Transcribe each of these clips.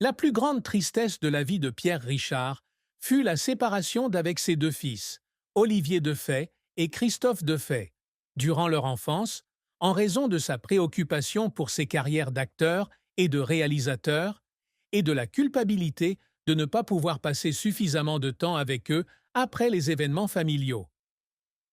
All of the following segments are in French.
La plus grande tristesse de la vie de Pierre Richard fut la séparation d'avec ses deux fils, Olivier Defay et Christophe Defay, durant leur enfance, en raison de sa préoccupation pour ses carrières d'acteur et de réalisateur, et de la culpabilité de ne pas pouvoir passer suffisamment de temps avec eux après les événements familiaux.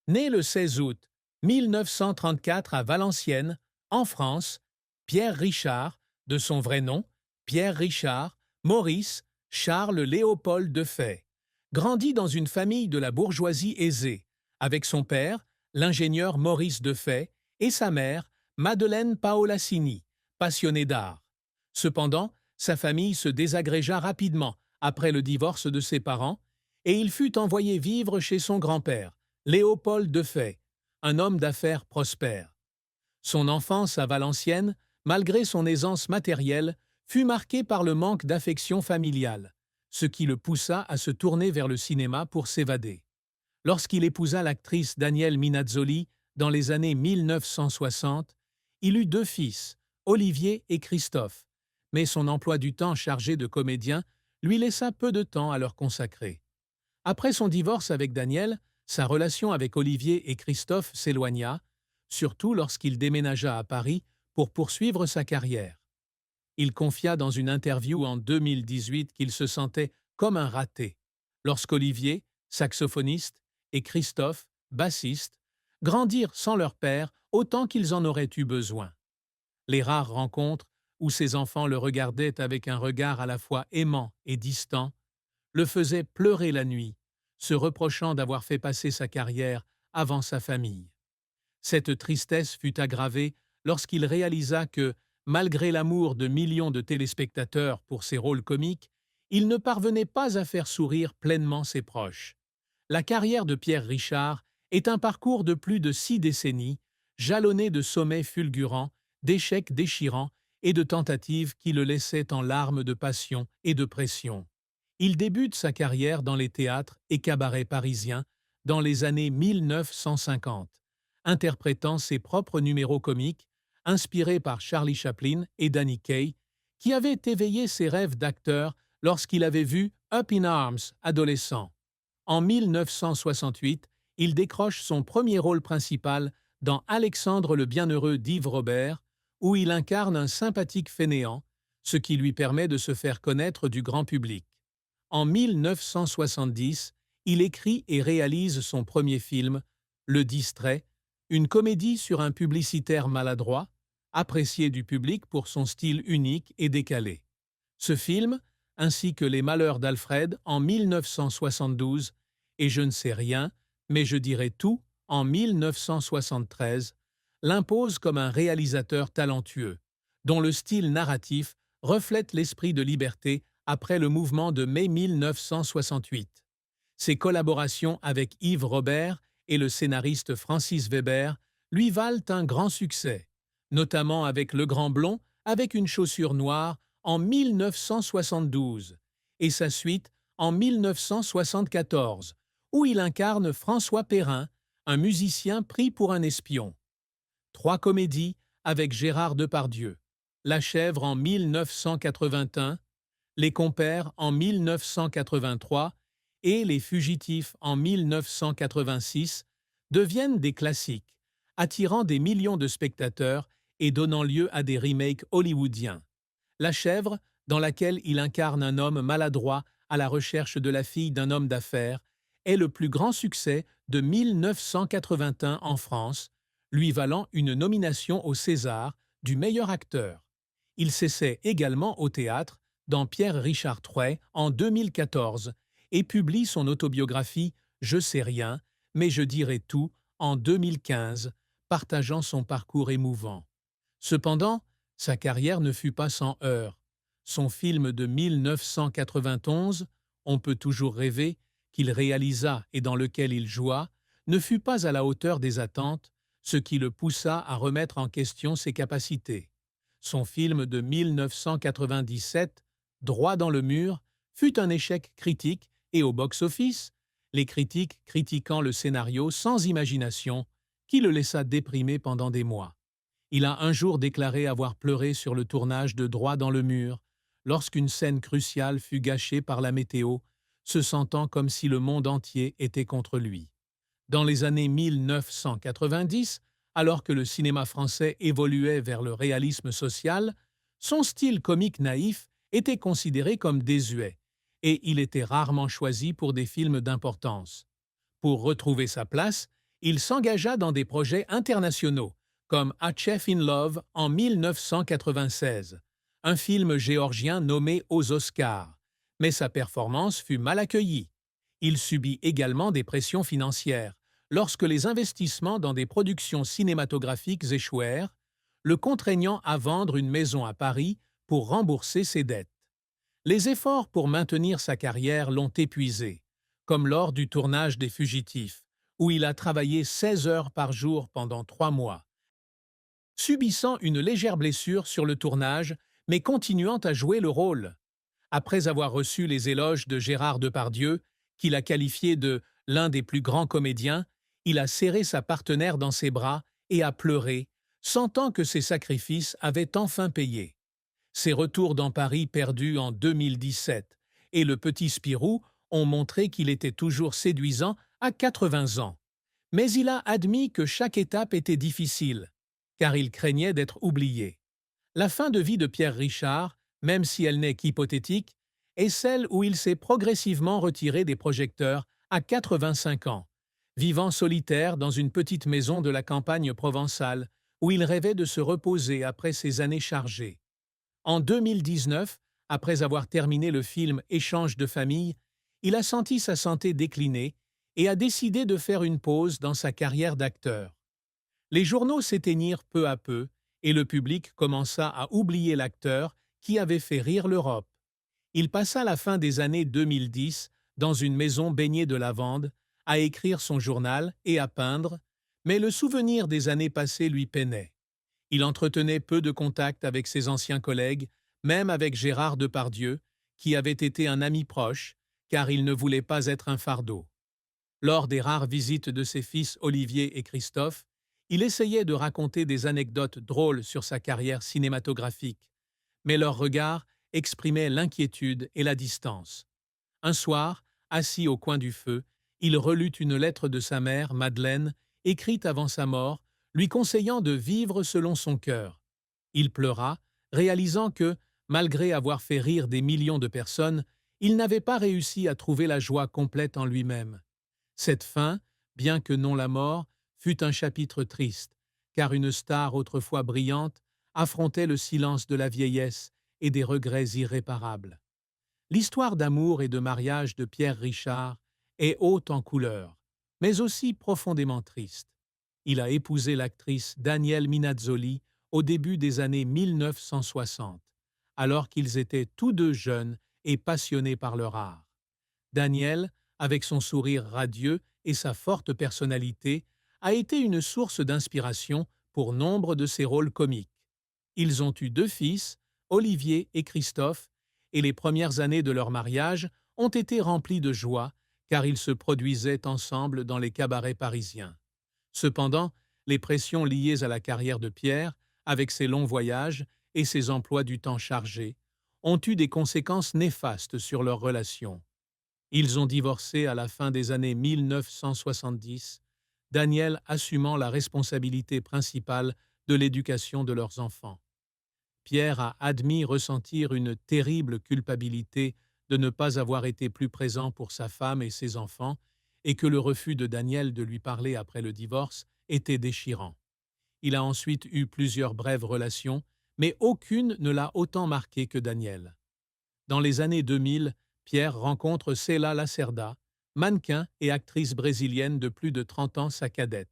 Né le 16 août 1934 à Valenciennes, en France, Pierre Richard, de son vrai nom, Pierre Richard, Maurice, Charles Léopold Defay, grandit dans une famille de la bourgeoisie aisée, avec son père, l'ingénieur Maurice Defay, et sa mère, Madeleine Paolassini, passionnée d'art. Cependant, sa famille se désagrégea rapidement après le divorce de ses parents, et il fut envoyé vivre chez son grand-père, Léopold Defay, un homme d'affaires prospère. Son enfance à Valenciennes, malgré son aisance matérielle, fut marquée par le manque d'affection familiale, ce qui le poussa à se tourner vers le cinéma pour s'évader. Lorsqu'il épousa l'actrice Danielle Minazzoli dans les années 1960, il eut deux fils, Olivier et Christophe, mais son emploi du temps chargé de comédien lui laissa peu de temps à leur consacrer. Après son divorce avec Danielle, sa relation avec Olivier et Christophe s'éloigna, surtout lorsqu'il déménagea à Paris pour poursuivre sa carrière. Il confia dans une interview en 2018 qu'il se sentait comme un raté, lorsqu'Olivier, saxophoniste, et Christophe, bassiste, grandirent sans leur père autant qu'ils en auraient eu besoin. Les rares rencontres où ses enfants le regardaient avec un regard à la fois aimant et distant le faisaient pleurer la nuit, se reprochant d'avoir fait passer sa carrière avant sa famille. Cette tristesse fut aggravée lorsqu'il réalisa que, malgré l'amour de millions de téléspectateurs pour ses rôles comiques, il ne parvenait pas à faire sourire pleinement ses proches. La carrière de Pierre Richard est un parcours de plus de 6 décennies, jalonné de sommets fulgurants, d'échecs déchirants et de tentatives qui le laissaient en larmes de passion et de pression. Il débute sa carrière dans les théâtres et cabarets parisiens dans les années 1950, interprétant ses propres numéros comiques, inspirés par Charlie Chaplin et Danny Kaye, qui avaient éveillé ses rêves d'acteur lorsqu'il avait vu Up in Arms, adolescent. En 1968, il décroche son premier rôle principal dans Alexandre le Bienheureux d'Yves Robert, où il incarne un sympathique fainéant, ce qui lui permet de se faire connaître du grand public. En 1970, il écrit et réalise son premier film, Le Distrait, une comédie sur un publicitaire maladroit, apprécié du public pour son style unique et décalé. Ce film, ainsi que Les Malheurs d'Alfred en 1972 et Je ne sais rien, mais je dirai tout en 1973, l'impose comme un réalisateur talentueux, dont le style narratif reflète l'esprit de liberté après le mouvement de mai 1968. Ses collaborations avec Yves Robert et le scénariste Francis Weber lui valent un grand succès, notamment avec Le Grand Blond avec une chaussure noire en 1972 et sa suite en 1974, où il incarne François Perrin, un musicien pris pour un espion. 3 comédies avec Gérard Depardieu, La Chèvre en 1981, Les Compères en 1983 et Les Fugitifs en 1986 deviennent des classiques, attirant des millions de spectateurs et donnant lieu à des remakes hollywoodiens. La Chèvre, dans laquelle il incarne un homme maladroit à la recherche de la fille d'un homme d'affaires, est le plus grand succès de 1981 en France, lui valant une nomination au César du meilleur acteur. Il s'essaie également au théâtre dans Pierre Richard III en 2014 et publie son autobiographie Je sais rien, mais je dirai tout en 2015, partageant son parcours émouvant. Cependant, sa carrière ne fut pas sans heurts. Son film de 1991, On peut toujours rêver, qu'il réalisa et dans lequel il joua, ne fut pas à la hauteur des attentes, ce qui le poussa à remettre en question ses capacités. Son film de 1997, Droit dans le mur, fut un échec critique et au box-office, les critiques critiquant le scénario sans imagination, qui le laissa déprimé pendant des mois. Il a un jour déclaré avoir pleuré sur le tournage de Droit dans le mur, lorsqu'une scène cruciale fut gâchée par la météo, se sentant comme si le monde entier était contre lui. Dans les années 1990, alors que le cinéma français évoluait vers le réalisme social, son style comique naïf était considéré comme désuet, et il était rarement choisi pour des films d'importance. Pour retrouver sa place, il s'engagea dans des projets internationaux, comme A Chef in Love en 1996, un film géorgien nommé aux Oscars, mais sa performance fut mal accueillie. Il subit également des pressions financières, lorsque les investissements dans des productions cinématographiques échouèrent, le contraignant à vendre une maison à Paris pour rembourser ses dettes. Les efforts pour maintenir sa carrière l'ont épuisé, comme lors du tournage des Fugitifs, où il a travaillé 16 heures par jour pendant 3 mois, subissant une légère blessure sur le tournage, mais continuant à jouer le rôle. Après avoir reçu les éloges de Gérard Depardieu, qu'il a qualifié de l'un des plus grands comédiens, il a serré sa partenaire dans ses bras et a pleuré, sentant que ses sacrifices avaient enfin payé. Ses retours dans Paris perdus en 2017 et Le Petit Spirou ont montré qu'il était toujours séduisant à 80 ans. Mais il a admis que chaque étape était difficile, car il craignait d'être oublié. La fin de vie de Pierre Richard, même si elle n'est qu'hypothétique, est celle où il s'est progressivement retiré des projecteurs à 85 ans, vivant solitaire dans une petite maison de la campagne provençale, où il rêvait de se reposer après ses années chargées. En 2019, après avoir terminé le film Échange de famille, il a senti sa santé décliner et a décidé de faire une pause dans sa carrière d'acteur. Les journaux s'éteignirent peu à peu et le public commença à oublier l'acteur qui avait fait rire l'Europe. Il passa la fin des années 2010 dans une maison baignée de lavande, à écrire son journal et à peindre, mais le souvenir des années passées lui peinait. Il entretenait peu de contact avec ses anciens collègues, même avec Gérard Depardieu, qui avait été un ami proche, car il ne voulait pas être un fardeau. Lors des rares visites de ses fils Olivier et Christophe, il essayait de raconter des anecdotes drôles sur sa carrière cinématographique, mais leurs regards exprimaient l'inquiétude et la distance. Un soir, assis au coin du feu, il relut une lettre de sa mère, Madeleine, écrite avant sa mort, lui conseillant de vivre selon son cœur. Il pleura, réalisant que, malgré avoir fait rire des millions de personnes, il n'avait pas réussi à trouver la joie complète en lui-même. Cette fin, bien que non la mort, fut un chapitre triste, car une star autrefois brillante affrontait le silence de la vieillesse et des regrets irréparables. L'histoire d'amour et de mariage de Pierre Richard est haute en couleurs, mais aussi profondément triste. Il a épousé l'actrice Danielle Minazzoli au début des années 1960, alors qu'ils étaient tous deux jeunes et passionnés par leur art. Danielle, avec son sourire radieux et sa forte personnalité, a été une source d'inspiration pour nombre de ses rôles comiques. Ils ont eu 2 fils, Olivier et Christophe, et les premières années de leur mariage ont été remplies de joie, car ils se produisaient ensemble dans les cabarets parisiens. Cependant, les pressions liées à la carrière de Pierre, avec ses longs voyages et ses emplois du temps chargés, ont eu des conséquences néfastes sur leur relation. Ils ont divorcé à la fin des années 1970, Danielle assumant la responsabilité principale de l'éducation de leurs enfants. Pierre a admis ressentir une terrible culpabilité de ne pas avoir été plus présent pour sa femme et ses enfants, et que le refus de Danielle de lui parler après le divorce était déchirant. Il a ensuite eu plusieurs brèves relations, mais aucune ne l'a autant marqué que Danielle. Dans les années 2000, Pierre rencontre Céla Lacerda, mannequin et actrice brésilienne de plus de 30 ans sa cadette.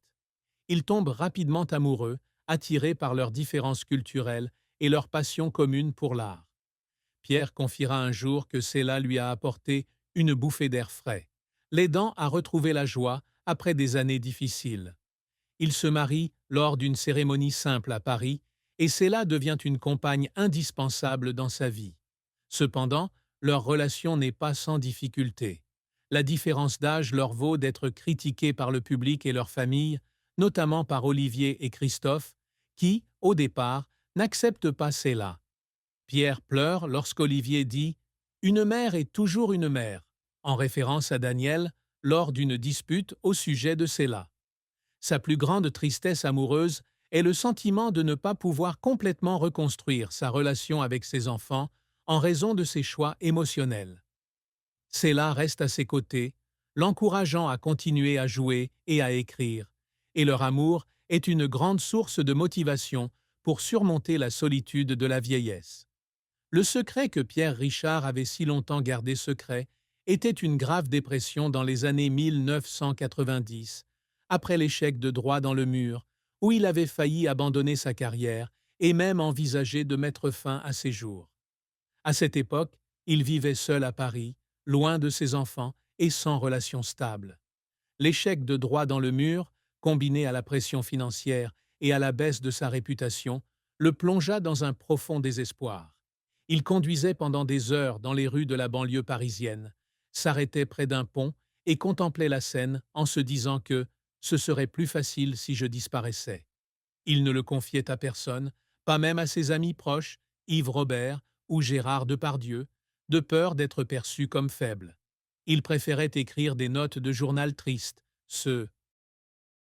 Ils tombent rapidement amoureux, attirés par leurs différences culturelles et leur passion commune pour l'art. Pierre confiera un jour que Céla lui a apporté une bouffée d'air frais, l'aidant à retrouver la joie après des années difficiles. Ils se marient lors d'une cérémonie simple à Paris et Céla devient une compagne indispensable dans sa vie. Cependant, leur relation n'est pas sans difficulté. La différence d'âge leur vaut d'être critiqués par le public et leur famille, notamment par Olivier et Christophe, qui, au départ, n'acceptent pas Céla. Pierre pleure lorsqu'Olivier dit « Une mère est toujours une mère », en référence à Daniel lors d'une dispute au sujet de Séla. Sa plus grande tristesse amoureuse est le sentiment de ne pas pouvoir complètement reconstruire sa relation avec ses enfants en raison de ses choix émotionnels. Séla reste à ses côtés, l'encourageant à continuer à jouer et à écrire, et leur amour est une grande source de motivation pour surmonter la solitude de la vieillesse. Le secret que Pierre Richard avait si longtemps gardé secret était une grave dépression dans les années 1990, après l'échec de Droit dans le mur, où il avait failli abandonner sa carrière et même envisager de mettre fin à ses jours. À cette époque, il vivait seul à Paris, loin de ses enfants et sans relation stable. L'échec de Droit dans le mur, combiné à la pression financière et à la baisse de sa réputation, le plongea dans un profond désespoir. Il conduisait pendant des heures dans les rues de la banlieue parisienne, s'arrêtait près d'un pont et contemplait la scène en se disant que ce serait plus facile si je disparaissais. Il ne le confiait à personne, pas même à ses amis proches, Yves Robert ou Gérard Depardieu, de peur d'être perçu comme faible. Il préférait écrire des notes de journal tristes, se